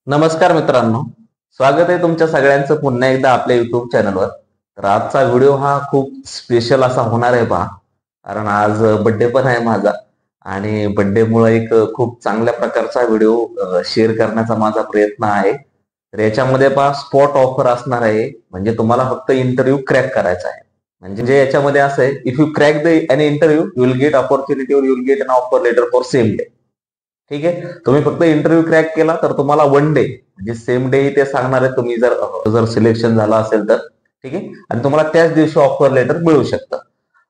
नमस्कार मित्रांनो, स्वागत आहे तुमच्या सगळ्यांचं पुन्हा एकदा आपल्या युट्यूब चॅनलवर. तर आजचा व्हिडिओ हा खूप स्पेशल असा होणार आहे पहा, कारण आज बर्थडे पण आहे माझा आणि बर्थडेमुळे एक खूप चांगल्या प्रकारचा व्हिडिओ शेअर करण्याचा माझा प्रयत्न आहे. तर याच्यामध्ये पहा स्पॉट ऑफर असणार आहे, म्हणजे तुम्हाला फक्त इंटरव्ह्यू क्रॅक करायचा आहे. म्हणजे याच्यामध्ये असं आहे, if you crack the an interview you will get opportunity और you will get an offer letter for same day. ठीक आहे, तुम्ही फक्त इंटरव्ह्यू क्रॅक केला तर तुम्हाला वन डे म्हणजे सेम डे ते सांगणार आहे, तुम्ही जर जर सिलेक्शन झालं असेल तर. ठीक आहे, आणि तुम्हाला त्याच दिवशी ऑफर लेटर मिळू शकतं.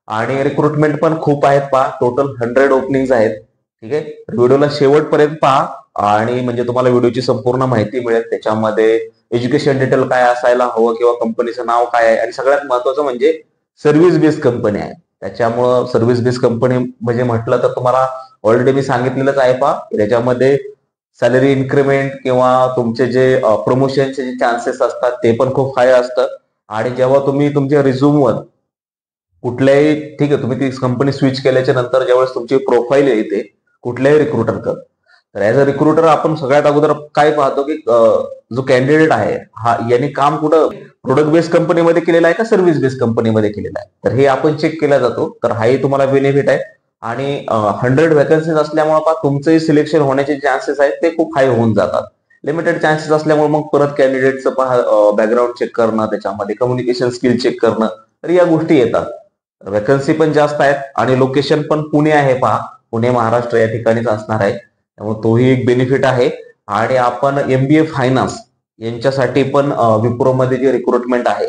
आणि रिक्रुटमेंट पण खूप आहेत पहा, टोटल 100 ओपनिंग्स आहेत. ठीक आहे, व्हिडिओला शेवटपर्यंत पहा आणि म्हणजे तुम्हाला व्हिडिओची संपूर्ण माहिती मिळेल. त्याच्यामध्ये एज्युकेशन डिटेल काय असायला हवं किंवा कंपनीचं नाव काय आहे, आणि सगळ्यात महत्वाचं म्हणजे सर्व्हिस बेस्ड कंपनी आहे. त्याच्यामुळं सर्व्हिस बेस्ड कंपनी म्हणजे म्हटलं तर तुम्हाला ऑलरेडी मी सांगितलेलंच आहे पहा, त्याच्यामध्ये सॅलरी इन्क्रीमेंट किंवा तुमचे जे प्रमोशनचे जे चान्सेस असतात ते पण खूप हाय असतं. आणि जेव्हा तुम्ही तुमच्या रिझ्यूमवर कुठल्याही, ठीक आहे, तुम्ही ती कंपनी स्विच केल्याच्या नंतर ज्यावेळेस तुमची प्रोफाईल येते कुठल्याही रिक्रुटरकडे, तर ॲज अ रिक्रुटर आपण सगळ्यात अगोदर काय पाहतो की जो कॅन्डिडेट आहे हा यांनी काम कुठं प्रोडक्ट बेस्ड कंपनीमध्ये केलेला आहे का सर्व्हिस बेस्ड कंपनीमध्ये केलेला आहे, तर हे आपण चेक केला जातो. तर हाही तुम्हाला बेनिफिट आहे. आणि 100 व्हॅकन्सीज असल्यामुळे तुमचंही सिलेक्शन होण्याचे चान्सेस आहेत ते खूप हाय होऊन जातात. लिमिटेड चान्सेस असल्यामुळे मग परत कॅन्डिडेटचं पहा बॅकग्राऊंड चेक करणं, त्याच्यामध्ये कम्युनिकेशन स्किल चेक करणं, तर या गोष्टी येतात. व्हॅकन्सी पण जास्त आहेत आणि लोकेशन पण पुणे आहे पहा, पुणे महाराष्ट्र या ठिकाणीच असणार आहे, त्यामुळे तोही एक बेनिफिट आहे. आणि आपण MBA फायनान्स यांच्यासाठी पण विप्रोमध्ये जे रिक्रुटमेंट आहे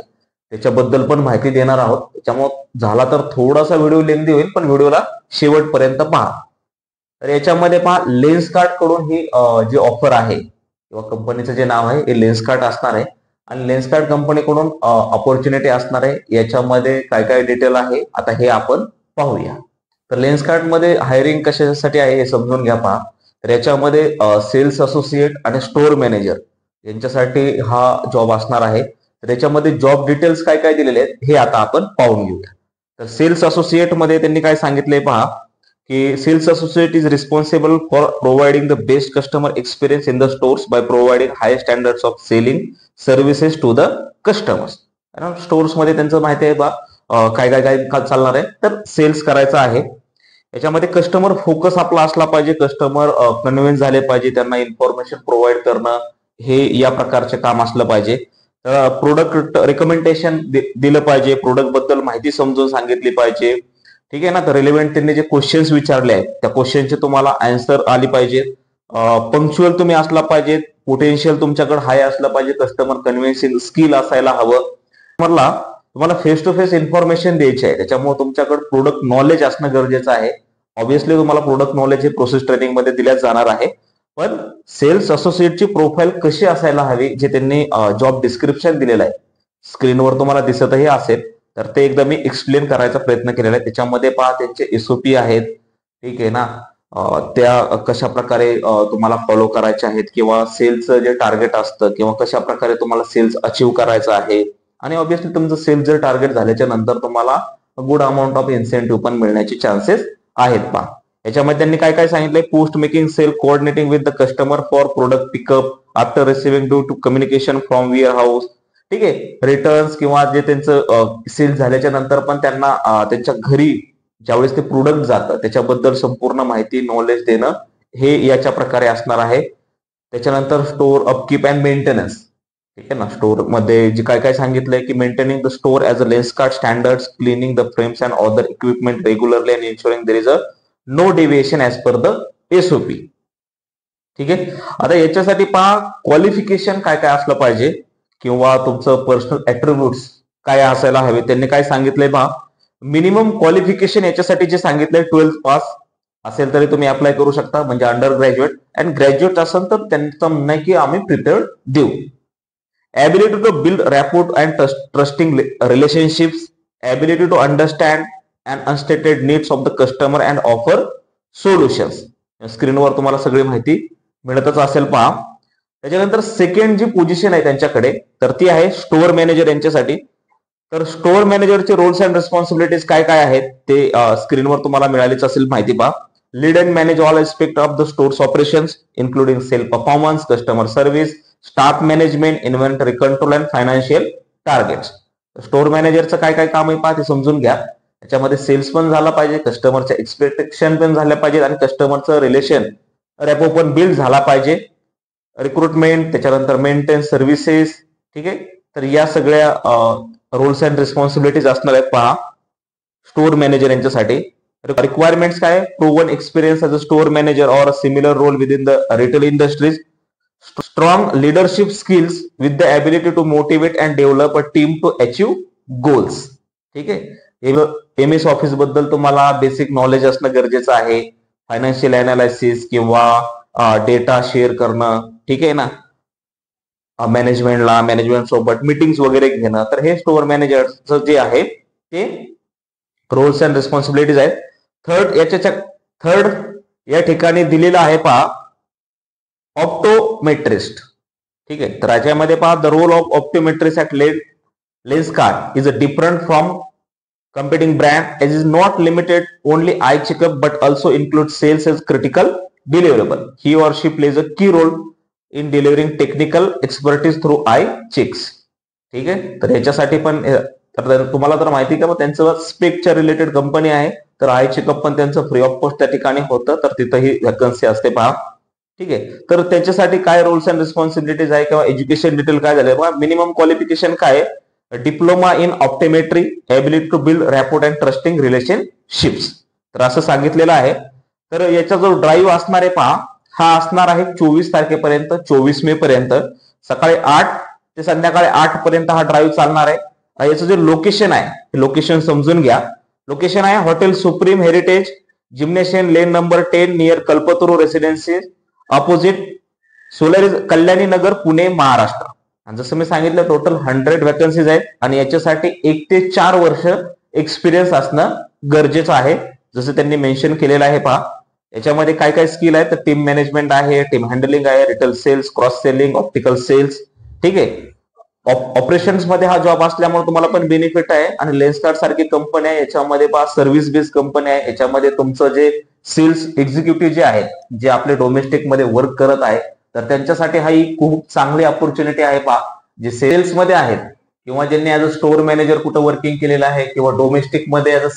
त्याच्याबद्दल पण माहिती देणार आहोत. त्याच्यामुळे झाला तर थोडासा व्हिडिओ लेंदी होईल, पण व्हिडिओला शेवटपर्यंत पहा. तर याच्यामध्ये पहा लेन्सकार्ट कडून ही जी ऑफर आहे किंवा कंपनीचं जे नाव आहे हे लेन्सकार्ट असणार आहे. आणि लेन्सकार्ट कंपनीकडून ऑपॉर्च्युनिटी असणार आहे. याच्यामध्ये काय काय डिटेल आहे आता हे आपण पाहूया. तर लेन्सकार्ट मध्ये हायरिंग कशासाठी आहे हे समजून घ्या पहा. तर याच्यामध्ये सेल्स असोसिएट आणि स्टोअर मॅनेजर यांच्यासाठी हा जॉब असणार आहे. तर याच्यामध्ये जॉब डिटेल्स काय काय दिलेले आहेत हे आता आपण पाहून घेऊया. तर सेल्स असोसिएट मध्ये त्यांनी काय सांगितलंय पहा, की cells associate is responsible for providing the best customer experience in the stores by providing high standards of selling services to the customers. Stores मध्ये त्यांचं माहिती आहे बा काय काय काय चालणार आहे, तर सेल्स करायचं आहे. याच्यामध्ये कस्टमर फोकस आपला असला पाहिजे, कस्टमर कन्व्हिन्स झाले पाहिजे, त्यांना इन्फॉर्मेशन प्रोव्हाइड करणं हे या प्रकारचे काम असलं पाहिजे. प्रोडक्ट रिकमेंडेशन दिलं पाहिजे, प्रोडक्ट बद्दल माहिती समजून सांगितली पाहिजे. ठीक आहे ना. तर रिलेव्हंट त्यांनी जे क्वेश्चन्स विचारले आहेत त्या क्वेश्चनचे तुम्हाला आन्सर आली पाहिजे. पंक्च्युअल तुम्ही असला पाहिजे, पोटेन्शियल तुमच्याकडे हाय असलं पाहिजे, कस्टमर कन्व्हिन्सिंग स्किल असायला हवं. मला तुम्हाला फेस टू फेस इन्फॉर्मेशन द्यायची आहे, त्याच्यामुळे तुमच्याकडे प्रोडक्ट नॉलेज असणं गरजेचं आहे. ऑब्व्हियसली तुम्हाला प्रोडक्ट नॉलेज हे प्रोसेस ट्रेनिंग मध्ये दिल्याच जाणार आहे. पण सेल्स असोसिएटची प्रोफाईल कशी असायला हवी जे त्यांनी जॉब डिस्क्रिप्शन दिलेलं आहे, स्क्रीनवर तुम्हाला दिसतही असेल, तर ते एकदा मी एक्सप्लेन करायचा प्रयत्न केलेला आहे. त्याच्यामध्ये पहा त्यांचे SOP आहेत. ठीक आहे ना. त्या कशा प्रकारे तुम्हाला फॉलो करायचे आहेत, किंवा सेल्सचं जे टार्गेट असतं किंवा कशा प्रकारे तुम्हाला सेल्स अचीव्ह करायचं आहे. आणि ऑब्व्हियसली तुमचं सेल्स जर टार्गेट झाल्याच्या नंतर तुम्हाला गुड अमाऊंट ऑफ इन्सेंटिव्ह पण मिळण्याचे चान्सेस आहेत पहा. याच्यामध्ये त्यांनी काय काय सांगितलंय, post making sell coordinating with the customer for product pickup after receiving due to communication from warehouse. ठीक आहे, रिटर्न्स किंवा जे त्यांचं सेल झाल्याच्या नंतर पण त्यांना त्यांच्या घरी ज्यावेळेस ते प्रोडक्ट जातं त्याच्याबद्दल संपूर्ण माहिती नॉलेज देणं हे याच्या प्रकारे असणार आहे. त्याच्यानंतर स्टोअर अपकीप अँड मेंटेनन्स. ठीक आहे ना. स्टोअर मध्ये जे काय काय सांगितलंय की maintaining the store as a Lenskart standards, cleaning the frames and other equipment regularly and ensuring there is a no deviation as per the SOP. ठीक आहे. आता याच्यासाठी पहा क्वालिफिकेशन काय काय असलं पाहिजे किंवा तुमचं पर्सनल ऍट्रिब्यूट्स काय असायला हवे. त्यांनी काय सांगितलंय पहा, मिनिमम क्वालिफिकेशन याच्यासाठी जे सांगितलंय 12th पास असेल तरी तुम्ही अप्लाय करू शकता, म्हणजे अंडर ग्रॅज्युएट. अँड ग्रॅज्युएट असेल तर त्यांचं म्हणणं आहे की आम्ही प्रिपेअर्ड देऊ. ability to build rapport and trusting relationships, ability to understand and unstated needs of the customer and offer solutions. स्क्रीनवर तुम्हाला सगळी माहिती मिळतच असेल पहा. त्याच्यानंतर सेकंड जी पोझिशन आहे त्यांच्याकडे तर ती आहे स्टोअर मॅनेजर यांच्यासाठी. तर स्टोअर मॅनेजरचे रोल्स अँड रिस्पॉन्सिबिलिटीज काय काय आहेत ते स्क्रीनवर तुम्हाला मिळालीच असेल माहिती पहा. Lead and manage all aspect of the stores operations including sale performance, customer service, staff management, inventory control and financial targets. Store मॅनेजरचं काय काय काम आहे पहा, ते समजून घ्या. त्याच्यामध्ये सेल्स पण झाला पाहिजे, कस्टमरच्या एक्सपेक्टेशन पण झाल्या पाहिजे आणि कस्टमरचं रिलेशन रॅपो पण बिल्ड झाला पाहिजे. रिक्रुटमेंट, त्याच्यानंतर मेंटेनन्स सर्व्हिसेस, ठीक आहे. तर या सगळ्या रोल्स अँड रिस्पॉन्सिबिलिटीज असणार आहेत पहा स्टोर मॅनेजर यांच्यासाठी. रिक्वायरमेंट्स काय, proven experience as a store manager or a similar role within the retail industries, strong leadership skills with the ability to motivate and develop a team to achieve goals. ठीक आहे. MS office बद्दल तुम्हाला basic knowledge असणं गरजेचं आहे. Financial analysis किंवा data share करणं, ठीक आहे ना, मॅनेजमेंट सोबत मीटिंग्स वगैरे घेणं. तर हे स्टोअर मॅनेजरचं जे आहे ते रोल्स अँड रिस्पॉन्सिबिलिटीज आहेत. थर्ड या ठिकाणी दिलेलं आहे पहा ऑप्टोमेट्रिस्ट. ठीक आहे. तर याच्यामध्ये पहा the role of optometrist at Lenskart is a different from competing brand as is not limited only eye checkup but also includes sales as critical deliverable. He or she plays a key role in delivering technical expertise through eye checks. ठीक आहे. तर ह्याच्यासाठी पण तुम्हाला तर माहिती का त्यांचं स्पेकच्या रिलेटेड कंपनी आहे. तर आय चेकअप पण त्यांचं फ्री ऑफ कॉस्ट त्या ठिकाणी होतं. तर तिथंही वॅकन्सी असते पहा. ठीक आहे. तर त्याच्यासाठी काय रोल्स अँड रिस्पॉन्सिबिलिटीज आहे किंवा एज्युकेशन डिटेल काय झाले पहा. मिनिमम क्वालिफिकेशन काय आहे, diploma in optometry, ability to build rapport and trusting relationships. तर असं सांगितलेलं आहे. तर याचा जो ड्राईव्ह असणार आहे पहा हा असणार आहे 24 तारखेपर्यंत, 24 मे पर्यंत सकाळी 8 ते संध्याकाळी 8 पर्यंत हा ड्राईव्ह चालणार आहे. याचं जे लोकेशन आहे लोकेशन समजून घ्या. लोकेशन आहे hotel supreme heritage, gymnasium lane number 10 near Kalpataru residency, opposite solar Kalyani Nagar, Pune, Maharashtra. आणि जसं मी सांगितलं टोटल 100 वॅकन्सीज आहेत आणि याच्यासाठी 1 ते 4 वर्ष एक्सपिरियन्स असणं गरजेचं आहे, जसं त्यांनी मेन्शन केलेलं आहे पहा. याच्यामध्ये काय काय स्किल आहे तर टीम मॅनेजमेंट आहे, टीम हँडलिंग आहे, retail sales, cross selling, optical sales. ठीक आहे. ऑपरेशन्स मध्ये हा जॉब असल्यामुळे तुम्हाला पण बेनिफिट आहे. आणि लेन्सकार्ट सारखी कंपनी आहे याच्यामध्ये पहा सर्व्हिस बेस्ड कंपनी आहे. याच्यामध्ये तुमचं जे सेल्स एक्झिक्युटिव्ह जे आहेत जे आपले डोमेस्टिक मध्ये वर्क करत आहे तर त्यांच्यासाठी हा ही खूप चांगली ऑपॉर्च्युनिटी आहे पहा. जे सेल्स मध्ये आहेत किंवा ज्यांनी ऍज अ स्टोअर मॅनेजर कुठं वर्किंग केलेलं आहे किंवा डोमेस्टिक मध्ये ऍज अ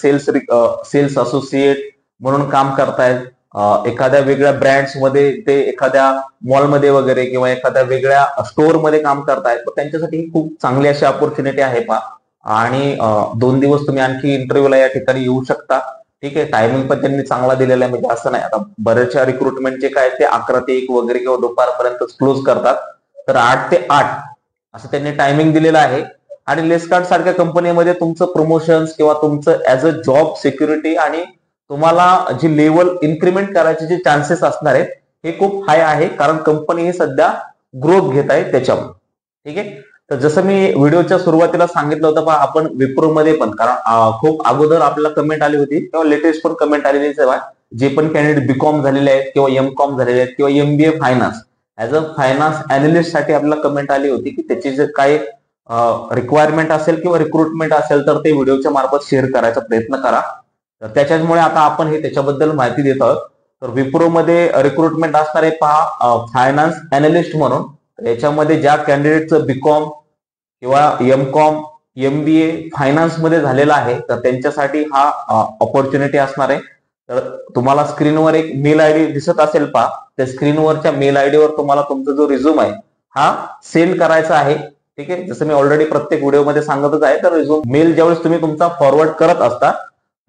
सेल्स असोसिएट म्हणून काम करतायत, एखाद्या वेगळ्या ब्रँड्स मध्ये ते एखाद्या मॉलमध्ये वगैरे किंवा एखाद्या वेगळ्या स्टोअर मध्ये काम करतायत तर त्यांच्यासाठी ही खूप चांगली अशी ऑपॉर्च्युनिटी आहे पहा. आणि 2 दिवस तुम्ही आणखी इंटरव्ह्यूला या ठिकाणी येऊ शकता. ठीक आहे. टायमिंग पण त्यांनी चांगला दिलेला आहे, म्हणजे असं नाही आता बऱ्याचशा रिक्रुटमेंटचे काय ते 11 ते 1 वगैरे किंवा दुपारपर्यंत क्लोज करतात. तर 8 ते 8 असं त्यांनी टायमिंग दिलेलं आहे. आणि लेन्सकार्ट सारख्या कंपनीमध्ये तुमचं प्रमोशन्स किंवा तुमचं ऍज अ जॉब सिक्युरिटी आणि तुम्हाला जी लेवल इन्क्रीमेंट करायचे जे चान्सेस असणार आहेत हे खूप हाय आहे, कारण कंपनी ही सध्या ग्रोथ घेत आहे त्याच्यावर. ठीक आहे. तर जसं मी व्हिडिओच्या सुरुवातीला सांगितलं होतं पहा आपण विप्रो मध्ये पण, कारण खूप अगोदर आपल्याला कमेंट आली होती किंवा लेटेस्ट पण कमेंट आलेली आहे, जे पण कॅन्डिडेट बीकॉम झालेले आहेत किंवा एमकॉम झालेले आहेत किंवा MBA finance as a finance analyst साठी आपल्याला कमेंट आली होती की त्याची जे काय रिक्वायरमेंट असेल किंवा रिक्रुटमेंट असेल तर ते व्हिडिओच्या मार्फत शेअर करायचा प्रयत्न करा. तर त्याच्यामुळे आता आपण हे त्याच्याबद्दल माहिती देत आहोत. तर विप्रो मध्ये रिक्रुटमेंट असणार आहे पहा फायनान्स अॅनालिस्ट म्हणून. याच्यामध्ये ज्या कॅन्डिडेटचं बीकॉम किंवा एमकॉम एमबीए फायनान्स मध्ये झालेला आहे तर त्यांच्यासाठी हा ऑपॉर्च्युनिटी असणार आहे. तर तुम्हाला स्क्रीनवर एक मेल आयडी दिसत असेल पहा, त्या स्क्रीनवरच्या मेल आयडीवर तुम्हाला तुमचा जो रिझ्यूम आहे हा सेंड करायचा आहे. ठीक आहे. जसं मी ऑलरेडी प्रत्येक व्हिडिओमध्ये सांगतच आहे. तर रिझ्यूम मेल ज्यावेळेस तुम्ही तुमचा फॉरवर्ड करत असता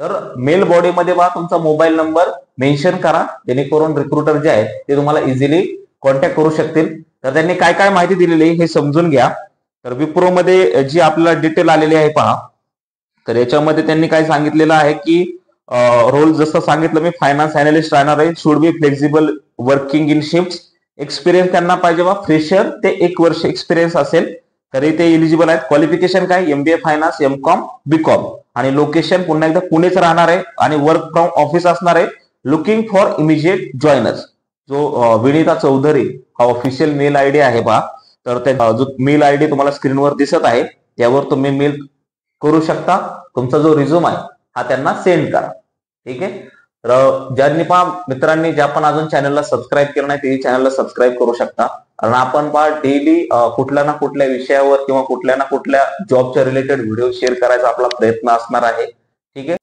तर मेल बॉडीमध्ये पहा तुमचा मोबाईल नंबर मेन्शन करा, जेणेकरून रिक्रुटर जे आहेत ते तुम्हाला इझिली कॉन्टॅक्ट करू शकतील. तर त्यांनी काय काय माहिती दिलेली हे समजून घ्या. तर विप्रो मध्ये जी आपल्याला डिटेल आलेली आहे पहा, तर याच्यामध्ये त्यांनी काय सांगितलेलं आहे की रोल जसं सांगितलं मी फायनान्स अॅनालिस्ट राहणार आहे, should be flexible working in shift, experience त्यांना पाहिजे बा फ्रेशर ते 1 वर्ष एक्सपिरियन्स असेल तरी ते इलिजिबल आहेत. क्वालिफिकेशन काय एमबीए फायनान्स एमकॉम बीकॉम आणि लोकेशन पुन्हा एकदा पुणेच राहणार आहे आणि वर्क फ्रॉम ऑफिस असणार आहे. Looking for immediate joiners. जो विनीता चौधरी हा ऑफिशियल मेल आयडी आहे पहा, तर त्या जो मेल आयडी तुम्हाला स्क्रीनवर दिसत आहे त्यावर तुम्ही मेल करू शकता. तुमचा जो रिझ्यूम आहे हा त्यांना सेंड करा. ठीक आहे. तर ज्यांनी पहा मित्रांनी ज्या पण अजून चॅनलला सबस्क्राईब केलं नाही ते चॅनलला सबस्क्राईब करू शकता. कारण आपण पहा डेली कुठल्या ना कुठल्या विषयावर किंवा कुठल्या ना कुठल्या जॉबच्या रिलेटेड व्हिडिओ शेअर करायचा आपला प्रयत्न असणार आहे. ठीक आहे.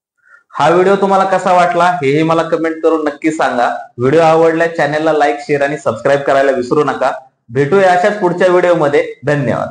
हा व्हिडिओ तुम्हाला कसा वाटला हेही मला कमेंट करून नक्की सांगा. व्हिडिओ आवडल्यास चॅनलला लाईक शेअर आणि सबस्क्राईब करायला विसरू नका. भेटूया अशाच पुढच्या व्हिडिओमध्ये. धन्यवाद.